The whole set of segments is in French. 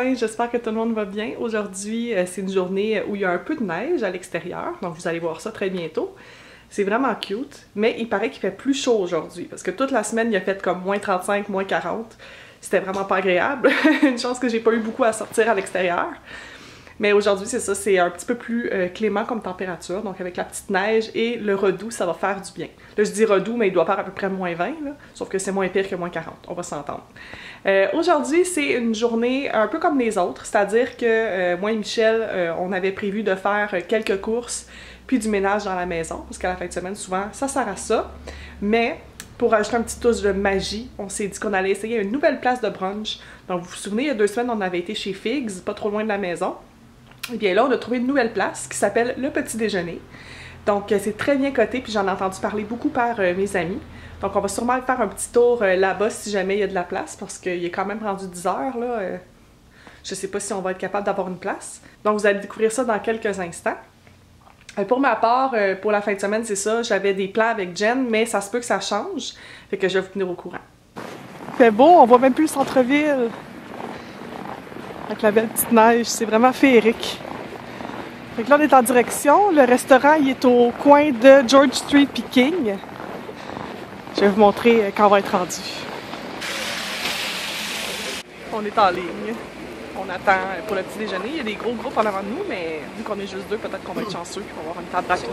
matin, j'espère que tout le monde va bien. Aujourd'hui, c'est une journée où il y a un peu de neige à l'extérieur, donc vous allez voir ça très bientôt. C'est vraiment cute, mais il paraît qu'il fait plus chaud aujourd'hui, parce que toute la semaine, il a fait comme moins 35, moins 40. C'était vraiment pas agréable. Une chance que j'ai pas eu beaucoup à sortir à l'extérieur. Mais aujourd'hui, c'est ça, c'est un petit peu plus clément comme température, donc avec la petite neige et le redoux, ça va faire du bien. Là, je dis redoux, mais il doit faire à peu près moins 20, là, sauf que c'est moins pire que moins 40, on va s'entendre. Aujourd'hui, c'est une journée un peu comme les autres, c'est-à-dire que moi et Michel, on avait prévu de faire quelques courses, puis du ménage dans la maison, parce qu'à la fin de semaine, souvent, ça sert à ça. Mais pour ajouter un petit touche de magie, on s'est dit qu'on allait essayer une nouvelle place de brunch. Donc, vous vous souvenez, il y a 2 semaines, on avait été chez Figs, pas trop loin de la maison. Et bien là, on a trouvé une nouvelle place qui s'appelle Le Petit Déjeuner. Donc, c'est très bien coté, puis j'en ai entendu parler beaucoup par mes amis. Donc, on va sûrement faire un petit tour là-bas si jamais il y a de la place, parce qu'il est quand même rendu 10 heures, là. Je sais pas si on va être capable d'avoir une place. Donc, vous allez découvrir ça dans quelques instants. Pour ma part, pour la fin de semaine, c'est ça, j'avais des plans avec Jen, mais ça se peut que ça change, fait que je vais vous tenir au courant. Il fait beau, on voit même plus le centre-ville. Avec la belle petite neige, c'est vraiment féerique. Fait que là, on est en direction. Le restaurant, il est au coin de George Street et King. Je vais vous montrer quand on va être rendu. On est en ligne. On attend pour le petit déjeuner. Il y a des gros groupes en avant de nous, mais vu qu'on est juste 2, peut-être qu'on va être chanceux et qu'on va avoir une table rapide.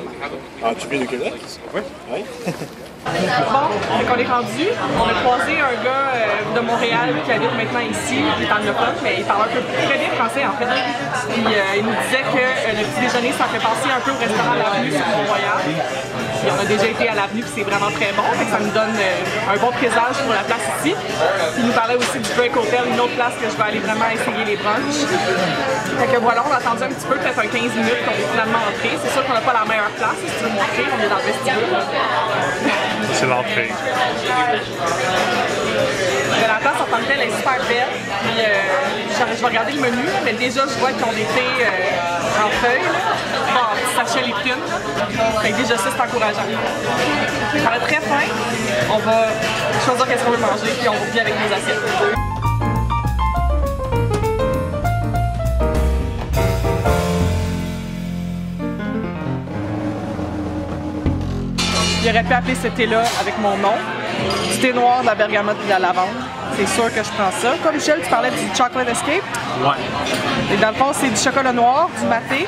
Ah, tu viens de Québec? Oui. Oui. Bon, fait qu'on est rendu. On a croisé un gars de Montréal qui habite maintenant ici. Il est anglophone, mais il parle un peu très bien français en fait. Puis il nous disait que le petit déjeuner, ça fait penser un peu au restaurant à l'Avenue sur Mont-Royal. Puis on a déjà été à l'Avenue, puis c'est vraiment très bon. Fait que ça nous donne un bon présage pour la place ici. Puis il nous parlait aussi du Break Hotel, une autre place que je vais aller vraiment essayer les brunchs. Fait que voilà, on a attendu un petit peu, peut-être un 15 minutes qu'on est finalement entré. C'est sûr qu'on n'a pas la meilleure place, si tu veux montrer, on est dans le vestibule. C'est l'entrée. Mais la place en tant que telle est super belle. Puis, je vais regarder le menu, mais déjà je vois qu'ils ont été en feuilles, bon, sachet Lipton. Fait que déjà ça, c'est encourageant. Ça va être très fin. On va choisir qu'est-ce qu'on veut manger, puis on va bien avec nos assiettes. Il aurait pu appeler ce thé-là avec mon nom. Du thé noir, de la bergamote et de la lavande. C'est sûr que je prends ça. Comme Michel, tu parlais du Chocolate Escape. Ouais. Et dans le fond, c'est du chocolat noir, du maté,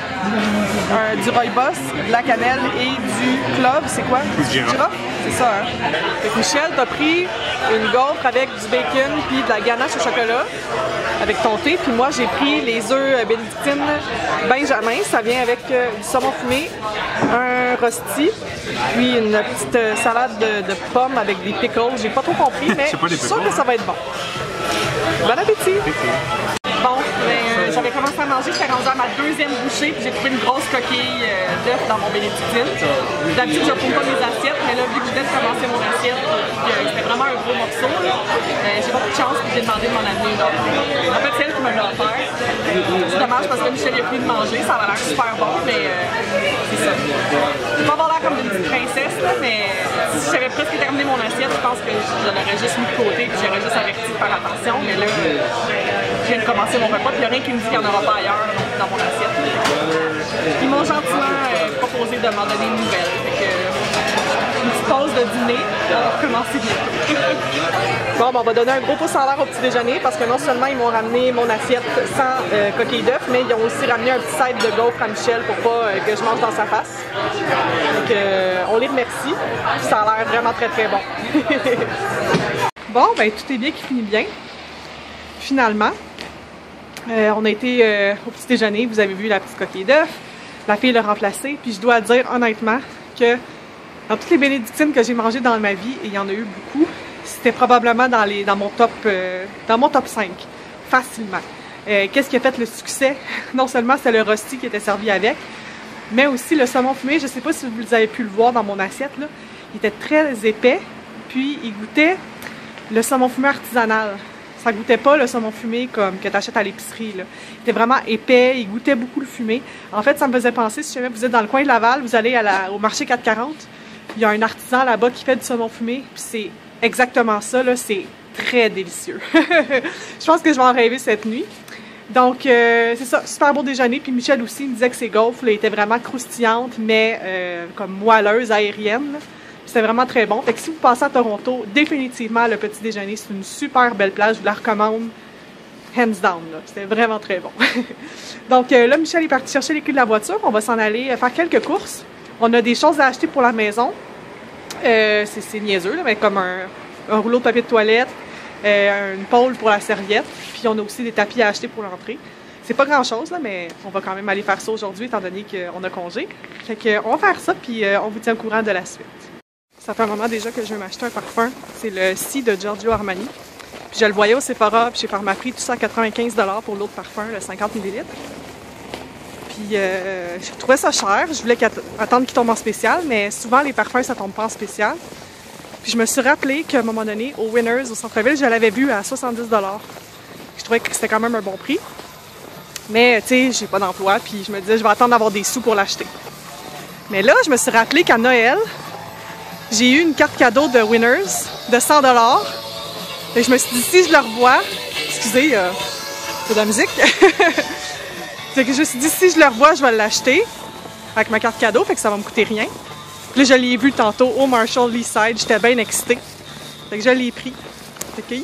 du rooibos, de la cannelle et du clove. C'est quoi? Du girofle. C'est ça, hein? Fait que Michel, t'as pris une gaufre avec du bacon puis de la ganache au chocolat avec ton thé. Puis moi, j'ai pris les œufs bénédictines Benjamin. Ça vient avec du saumon fumé, un rosti, puis une petite salade de pommes avec des pickles. J'ai pas trop compris, mais je suis sûre que ça va être bon. Bon appétit! Bon, j'avais commencé à manger, j'étais rendue à ma 2e bouchée, puis j'ai trouvé une grosse coquille d'œuf dans mon bénédictine. D'habitude, je ne pas mes assiettes, mais là, vu que je venais de commencer mon assiette, c'était vraiment un gros morceau, j'ai pas de chance, puis j'ai demandé de m'en amener une autre. En fait, c'est elle qui me l'a offert. C'est dommage parce que Michel a pris de manger, ça a l'air super bon, mais c'est ça. Je vais pas avoir l'air comme une petite princesse, là, mais si j'avais presque terminé mon assiette, je pense que je l'aurais juste mis de côté, puis j'aurais juste averti de faire attention, mais là, je viens de commencer mon repas, puis il n'y a rien qui me dit qu'il n'y en aura pas ailleurs dans mon assiette. Ils m'ont gentiment proposé de m'en donner une nouvelle. Fait que, une petite pause de dîner, on va recommencer bientôt. Bon, ben, on va donner un gros pouce en l'air au petit déjeuner parce que non seulement ils m'ont ramené mon assiette sans coquille d'œuf, mais ils ont aussi ramené un petit side de gaufre à Michel pour pas que je mange dans sa face. Donc, on les remercie. Ça a l'air vraiment très très bon. Bon, ben tout est bien qui finit bien. Finalement. On a été au petit déjeuner, vous avez vu la petite coquille d'œuf, la fille l'a remplacée, puis je dois dire honnêtement que dans toutes les bénédictines que j'ai mangées dans ma vie, et il y en a eu beaucoup, c'était probablement dans mon top 5, facilement. Qu'est-ce qui a fait le succès? Non seulement c'est le rosti qui était servi avec, mais aussi le saumon fumé, je sais pas si vous avez pu le voir dans mon assiette, là, il était très épais, puis il goûtait le saumon fumé artisanal. Ça goûtait pas le saumon fumé comme que tu achètes à l'épicerie. Il était vraiment épais, il goûtait beaucoup le fumé. En fait, ça me faisait penser, si jamais vous êtes dans le coin de Laval, vous allez au marché 440, il y a un artisan là-bas qui fait du saumon fumé, puis c'est exactement ça, c'est très délicieux. Je pense que je vais en rêver cette nuit. Donc, c'est ça, super beau déjeuner. Puis Michel aussi me disait que ses gaufres étaient vraiment croustillantes, mais comme moelleuses, aériennes. C'était vraiment très bon. Fait que si vous passez à Toronto, définitivement, le petit déjeuner, c'est une super belle place. Je vous la recommande, hands down. C'était vraiment très bon. Donc là, Michel est parti chercher les clés de la voiture. On va s'en aller faire quelques courses. On a des choses à acheter pour la maison. C'est niaiseux, là, mais comme un rouleau de papier de toilette, une pôle pour la serviette, puis on a aussi des tapis à acheter pour l'entrée. C'est pas grand-chose, là, mais on va quand même aller faire ça aujourd'hui, étant donné qu'on a congé. Fait que, on va faire ça, puis on vous tient au courant de la suite. Ça fait un moment déjà que je veux m'acheter un parfum. C'est le Si de Giorgio Armani. Puis je le voyais au Sephora, puis chez Pharmaprix, tout ça à 95 $ pour l'autre parfum, le 50 ml. Puis je trouvais ça cher. Je voulais attendre qu'il tombe en spécial, mais souvent les parfums, ça tombe pas en spécial. Puis je me suis rappelé qu'à un moment donné, au Winners, au centre-ville, je l'avais vu à 70 $. Je trouvais que c'était quand même un bon prix. Mais tu sais, j'ai pas d'emploi, puis je me disais, je vais attendre d'avoir des sous pour l'acheter. Mais là, je me suis rappelé qu'à Noël, j'ai eu une carte cadeau de Winners de 100 $. Et je me suis dit, si je le revois, excusez, c'est de la musique. Fait que je me suis dit, si je le revois, je vais l'acheter avec ma carte cadeau, fait que ça va me coûter rien. Puis là, je l'ai vu tantôt au Marshall Leaside, j'étais bien excitée. Fait que je l'ai pris. Fait que, yeah!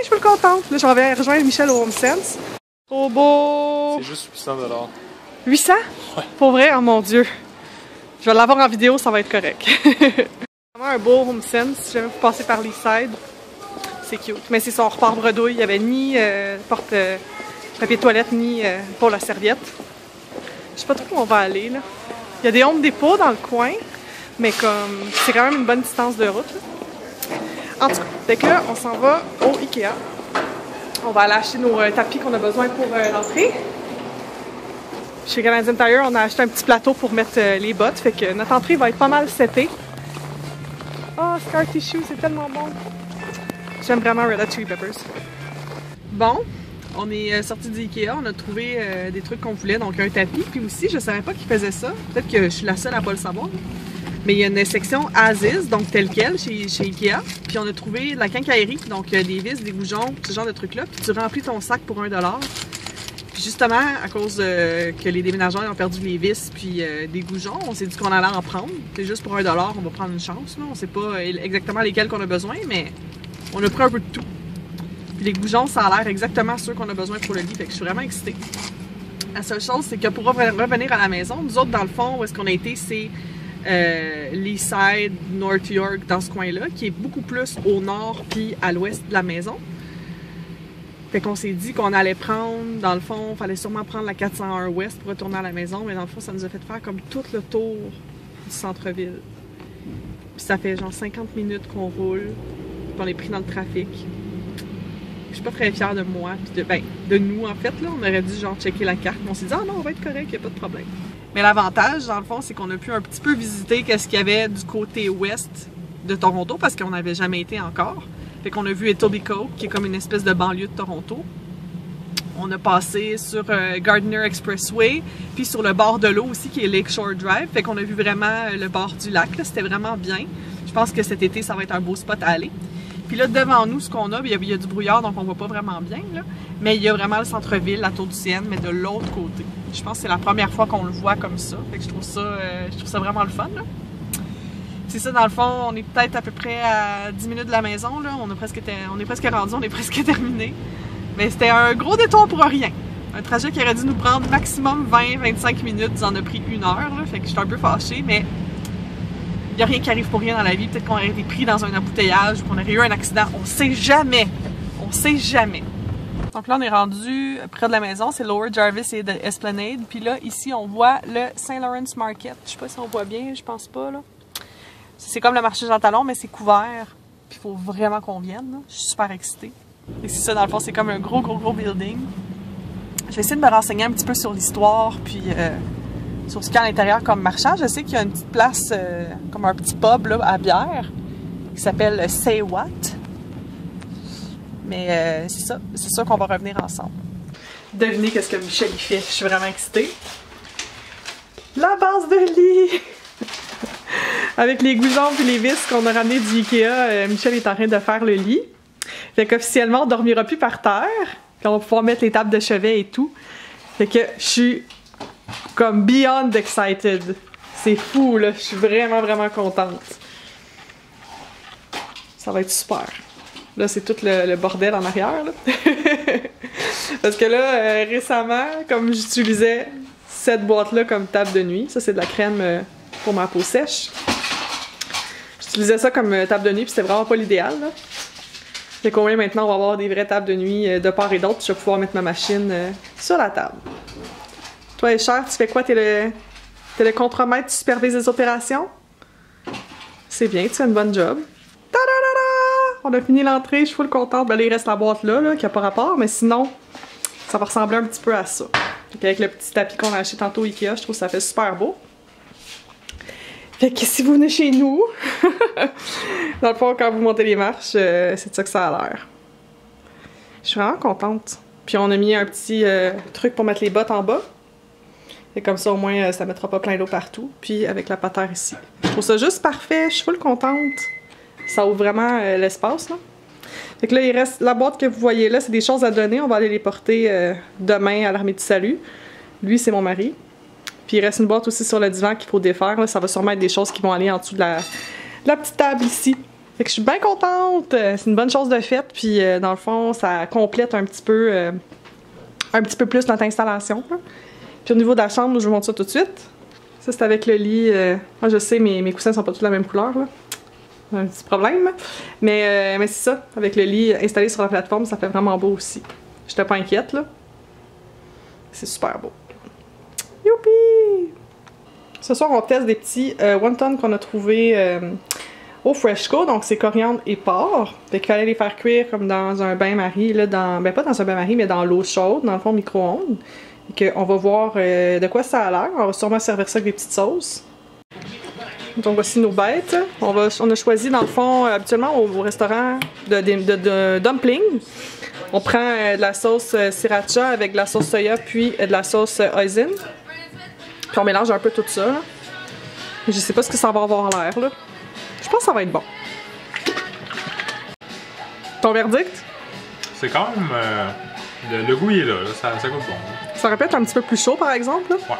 Je suis contente. Là, j'en vais rejoindre Michel au HomeSense. Trop beau! C'est juste 800 $. 800? Ouais. Pour vrai? Oh mon Dieu! Je vais l'avoir en vidéo, ça va être correct. Vraiment un beau HomeSense, si jamais vous passez par Leaside. C'est cute. Mais c'est son repart bredouille. Il n'y avait ni porte papier de toilette, ni pour la serviette. Je sais pas trop où on va aller, là. Il y a des Home Depot dans le coin, mais comme c'est quand même une bonne distance de route, là. En tout cas, fait que là, on s'en va au Ikea. On va aller acheter nos tapis qu'on a besoin pour l'entrée. Chez Canadian Tire, on a acheté un petit plateau pour mettre les bottes, fait que notre entrée va être pas mal setée. Oh, Scar Tissue, c'est tellement bon! J'aime vraiment Red Hot Chili Peppers. Bon, on est sorti du Ikea, on a trouvé des trucs qu'on voulait, donc un tapis, puis aussi, je savais pas qu'ils faisaient ça. Peut-être que je suis la seule à pas le savoir. Mais il y a une section As-is, donc telle quelle, chez Ikea. Puis on a trouvé de la quincaillerie, donc des vis, des goujons, ce genre de trucs-là. Puis tu remplis ton sac pour 1 $. Puis justement, à cause que les déménageurs ont perdu les vis puis des goujons, on s'est dit qu'on allait en prendre. C'est juste pour 1 $, on va prendre une chance, là. On sait pas exactement lesquels qu'on a besoin, mais on a pris un peu de tout. Puis les goujons, ça a l'air exactement ceux qu'on a besoin pour le lit, fait que je suis vraiment excitée. La seule chose, c'est que pour revenir à la maison, nous autres, dans le fond, où est-ce qu'on a été, c'est Leaside, North York, dans ce coin-là, qui est beaucoup plus au nord puis à l'ouest de la maison. Fait qu'on s'est dit qu'on allait prendre, dans le fond, il fallait sûrement prendre la 401 Ouest pour retourner à la maison, mais dans le fond, ça nous a fait faire comme tout le tour du centre-ville. Puis ça fait genre 50 minutes qu'on roule, puis on est pris dans le trafic. Je suis pas très fière de moi, puis de nous en fait, là. On aurait dû genre checker la carte, mais on s'est dit « Ah non, on va être correct, y a pas de problème ». Mais l'avantage, dans le fond, c'est qu'on a pu un petit peu visiter qu'est-ce qu'il y avait du côté ouest de Toronto, parce qu'on n'avait jamais été encore. Fait qu'on a vu Etobicoke, qui est comme une espèce de banlieue de Toronto. On a passé sur Gardiner Expressway, puis sur le bord de l'eau aussi, qui est Lakeshore Drive. Fait qu'on a vu vraiment le bord du lac. C'était vraiment bien. Je pense que cet été, ça va être un beau spot à aller. Puis là, devant nous, ce qu'on a, il y a du brouillard, donc on voit pas vraiment bien, là. Mais il y a vraiment le centre-ville, la Tour du Sienne, mais de l'autre côté. Je pense que c'est la première fois qu'on le voit comme ça. Fait que je trouve ça vraiment le fun, là. C'est ça, dans le fond, on est peut-être à peu près à 10 minutes de la maison, là. On est presque rendu, on est presque terminé. Mais c'était un gros détour pour rien. Un trajet qui aurait dû nous prendre maximum 20-25 minutes, ça en a pris 1 heure, là. Fait que je suis un peu fâchée, mais il n'y a rien qui arrive pour rien dans la vie. Peut-être qu'on aurait été pris dans un embouteillage ou qu'on aurait eu un accident. On sait jamais. On sait jamais. Donc là, on est rendu près de la maison. C'est Lower Jarvis et Esplanade. Puis là, ici, on voit le St. Lawrence Market. Je sais pas si on voit bien, je pense pas, là. C'est comme le marché Jean Talon, mais c'est couvert. Puis il faut vraiment qu'on vienne, là. Je suis super excitée. Et c'est ça, dans le fond, c'est comme un gros building. Je vais essayer de me renseigner un petit peu sur l'histoire, puis sur ce qu'il y a à l'intérieur comme marchand. Je sais qu'il y a une petite place, comme un petit pub là, à bière, qui s'appelle Say What. Mais c'est ça, c'est sûr qu'on va revenir ensemble. Devinez qu'est-ce que Michel y fait. Je suis vraiment excitée. La base de lit! Avec les goujons et les vis qu'on a ramenés du Ikea, Michel est en train de faire le lit. Fait qu'officiellement, on ne dormira plus par terre. Puis on va pouvoir mettre les tables de chevet et tout. Fait que je suis comme beyond excited. C'est fou, là. Je suis vraiment, vraiment contente. Ça va être super. Là, c'est tout le bordel en arrière, là. Parce que là, récemment, comme j'utilisais cette boîte-là comme table de nuit, ça, c'est de la crème pour ma peau sèche. J'utilisais ça comme table de nuit, puis c'était vraiment pas l'idéal, là. Fait qu'au moins, maintenant, on va avoir des vraies tables de nuit de part et d'autre, puis je vais pouvoir mettre ma machine sur la table. Toi, Cher, tu fais quoi? T'es le contremaître, tu supervises les opérations? C'est bien, tu fais une bonne job. Ta-da-da-da! On a fini l'entrée, je suis full contente. Ben là, il reste la boîte là, qui a pas rapport, mais sinon, ça va ressembler un petit peu à ça. Fait qu'avec le petit tapis qu'on a acheté tantôt au Ikea, je trouve que ça fait super beau. Fait que si vous venez chez nous, dans le fond, quand vous montez les marches, c'est de ça que ça a l'air. Je suis vraiment contente. Puis on a mis un petit truc pour mettre les bottes en bas. Et comme ça, au moins, ça mettra pas plein d'eau partout. Puis avec la patère ici. Je trouve ça juste parfait. Je suis full contente. Ça ouvre vraiment l'espace, là. Fait que là, il reste la boîte que vous voyez là, c'est des choses à donner. On va aller les porter demain à l'Armée du Salut. Lui, c'est mon mari. Puis il reste une boîte aussi sur le divan qu'il faut défaire. Là. Ça va sûrement être des choses qui vont aller en dessous de la petite table ici. Fait que je suis bien contente. C'est une bonne chose de faite. Puis dans le fond, ça complète un petit peu plus notre installation, là. Puis au niveau de la chambre, je vous montre ça tout de suite. Ça, c'est avec le lit. Moi, je sais, mes coussins sont pas tous la même couleur, là. Un petit problème. Mais c'est ça. Avec le lit installé sur la plateforme, ça fait vraiment beau aussi. J'étais pas inquiète, là. C'est super beau. Youpi! Ce soir, on teste des petits wontons qu'on a trouvés au Freshco. Donc, c'est coriandre et porc. Fait qu'il fallait les faire cuire comme dans un bain-marie. Ben, pas dans un bain-marie, mais dans l'eau chaude, dans le fond, micro-ondes. On va voir de quoi ça a l'air. On va sûrement servir ça avec des petites sauces. Donc voici nos bêtes. On a choisi dans le fond, habituellement au restaurant de dumplings. On prend de la sauce sriracha avec de la sauce soya puis de la sauce hoisin. Puis on mélange un peu tout ça, là. Je sais pas ce que ça va avoir l'air, là. Je pense que ça va être bon. Ton verdict? C'est quand même... le goût il est là, ça goûte bon. Ça aurait pu être un petit peu plus chaud, par exemple, là. Ouais.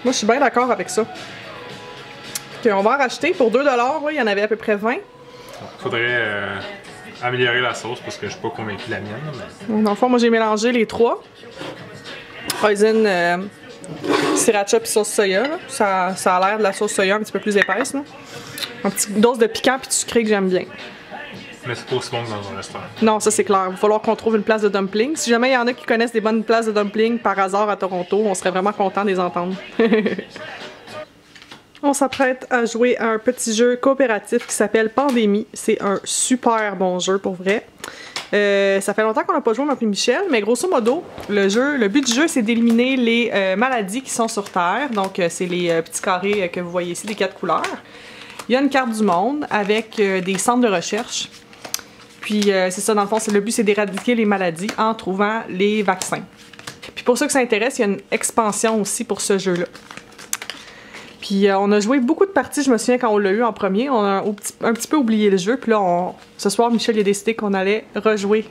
Moi, je suis bien d'accord avec ça. Okay, on va en racheter pour 2 $. Là, il y en avait à peu près 20. Faudrait améliorer la sauce parce que je suis pas convaincu de la mienne. Mais... Dans le fond, moi, j'ai mélangé les trois. Hoisin, sriracha puis sauce soya. Là. Ça a l'air de la sauce soya un petit peu plus épaisse. Là. Une petite dose de piquant puis de sucré que j'aime bien. Mais c'est pas aussi bon que dans un restaurant. Non, ça c'est clair. Il va falloir qu'on trouve une place de dumpling. Si jamais il y en a qui connaissent des bonnes places de dumpling par hasard à Toronto, on serait vraiment content de les entendre. On s'apprête à jouer à un petit jeu coopératif qui s'appelle Pandémie. C'est un super bon jeu pour vrai. Ça fait longtemps qu'on n'a pas joué, moi et Michel, mais grosso modo, le but du jeu, c'est d'éliminer les maladies qui sont sur Terre. Donc, c'est les petits carrés que vous voyez ici, des 4 couleurs. Il y a une carte du monde avec des centres de recherche. Puis, c'est ça, dans le fond, le but, c'est d'éradiquer les maladies en trouvant les vaccins. Puis, pour ceux que ça intéresse, il y a une expansion aussi pour ce jeu-là. Puis on a joué beaucoup de parties, je me souviens quand on l'a eu en premier, on a un petit peu oublié le jeu, puis là, ce soir, Michel a décidé qu'on allait rejouer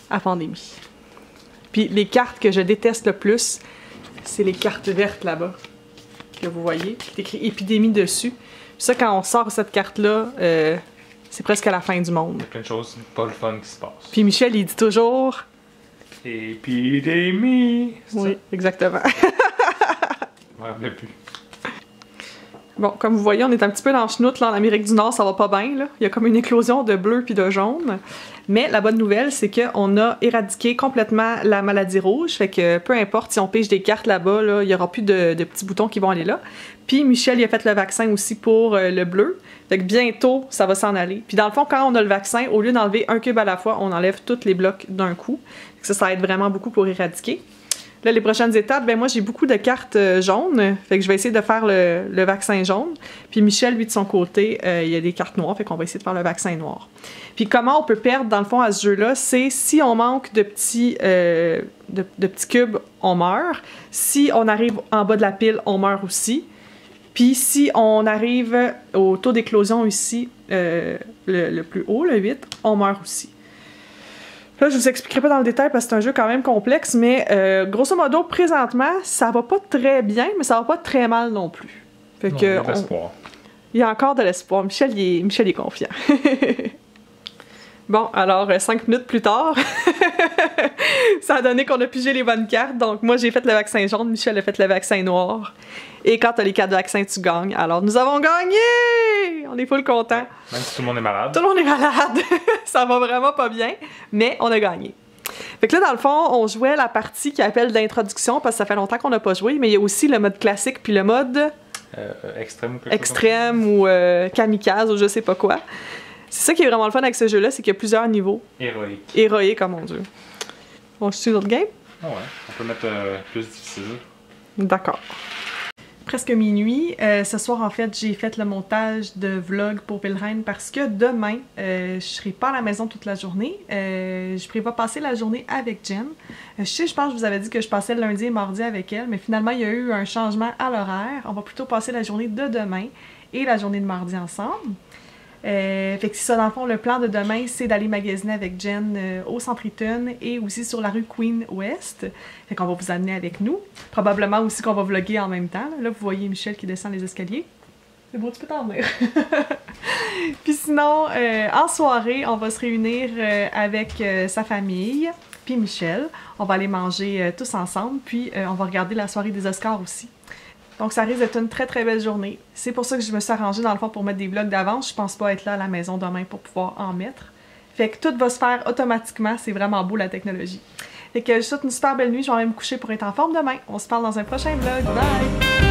à Pandémie. Puis les cartes que je déteste le plus, c'est les cartes vertes là-bas, que vous voyez, qui est écrit Épidémie dessus. Puis ça, quand on sort cette carte-là, c'est presque à la fin du monde. Il y a plein de choses pas le fun qui se passent. Puis Michel, il dit toujours... Épidémie! Oui, ça? Exactement. Je me rappelais plus. Bon, comme vous voyez, on est un petit peu dans le chenoute, là, en Amérique du Nord, ça va pas bien, là. Il y a comme une éclosion de bleu puis de jaune. Mais la bonne nouvelle, c'est qu'on a éradiqué complètement la maladie rouge, fait que peu importe si on pige des cartes là-bas, là, il y aura plus de petits boutons qui vont aller là. Puis Michel, il a fait le vaccin aussi pour le bleu, fait que bientôt, ça va s'en aller. Puis dans le fond, quand on a le vaccin, au lieu d'enlever un cube à la fois, on enlève tous les blocs d'un coup. Ça aide vraiment beaucoup pour éradiquer. Là, les prochaines étapes, ben moi, j'ai beaucoup de cartes jaunes, fait que je vais essayer de faire le vaccin jaune. Puis Michel, lui, de son côté, il y a des cartes noires, fait qu'on va essayer de faire le vaccin noir. Puis comment on peut perdre, dans le fond, à ce jeu-là, c'est si on manque de petits cubes, on meurt. Si on arrive en bas de la pile, on meurt aussi. Puis si on arrive au taux d'éclosion ici, le plus haut, le 8, on meurt aussi. Là, je vous expliquerai pas dans le détail parce que c'est un jeu quand même complexe, mais grosso modo, présentement, ça va pas très bien, mais ça va pas très mal non plus. Fait Non, que, il y a de l'espoir. Il y a encore de l'espoir. Michel est confiant. Bon, alors 5 minutes plus tard, ça a donné qu'on a pigé les bonnes cartes. Donc moi j'ai fait le vaccin jaune, Michel a fait le vaccin noir. Et quand t'as les 4 vaccins, tu gagnes. Alors nous avons gagné! On est full content. Même si tout le monde est malade. Tout le monde est malade. Ça va vraiment pas bien, mais on a gagné. Fait que là, dans le fond, on jouait la partie qui appelle d'introduction parce que ça fait longtemps qu'on n'a pas joué, mais il y a aussi le mode classique puis le mode... extrême ou quelque extrême ou kamikaze ou je sais pas quoi. C'est ça qui est vraiment le fun avec ce jeu-là, c'est qu'il y a plusieurs niveaux. Héroïque. Héroïque, oh mon dieu. On joue l'autre game? Ah ouais, on peut mettre plus difficile. D'accord. Presque minuit. Ce soir, en fait, j'ai fait le montage de vlog pour Wilhelm parce que demain, je serai pas à la maison toute la journée. Je prévois passer la journée avec Jen. Je pense que je vous avais dit que je passais le lundi et mardi avec elle, mais finalement, il y a eu un changement à l'horaire. On va plutôt passer la journée de demain et la journée de mardi ensemble. Fait que c'est ça, dans le fond, le plan de demain, c'est d'aller magasiner avec Jen au Centre Eaton et aussi sur la rue Queen West. Fait qu'on va vous amener avec nous. Probablement aussi qu'on va vlogger en même temps. Là, vous voyez Michel qui descend les escaliers. C'est beau, tu peux t'en venir. Puis sinon, en soirée, on va se réunir avec sa famille, puis Michel. On va aller manger tous ensemble, puis on va regarder la soirée des Oscars aussi. Donc ça risque d'être une très très belle journée. C'est pour ça que je me suis arrangée dans le fond pour mettre des vlogs d'avance. Je pense pas être là à la maison demain pour pouvoir en mettre. Fait que tout va se faire automatiquement. C'est vraiment beau la technologie. Fait que je vous souhaite une super belle nuit. Je vais aller me coucher pour être en forme demain. On se parle dans un prochain vlog. Bye!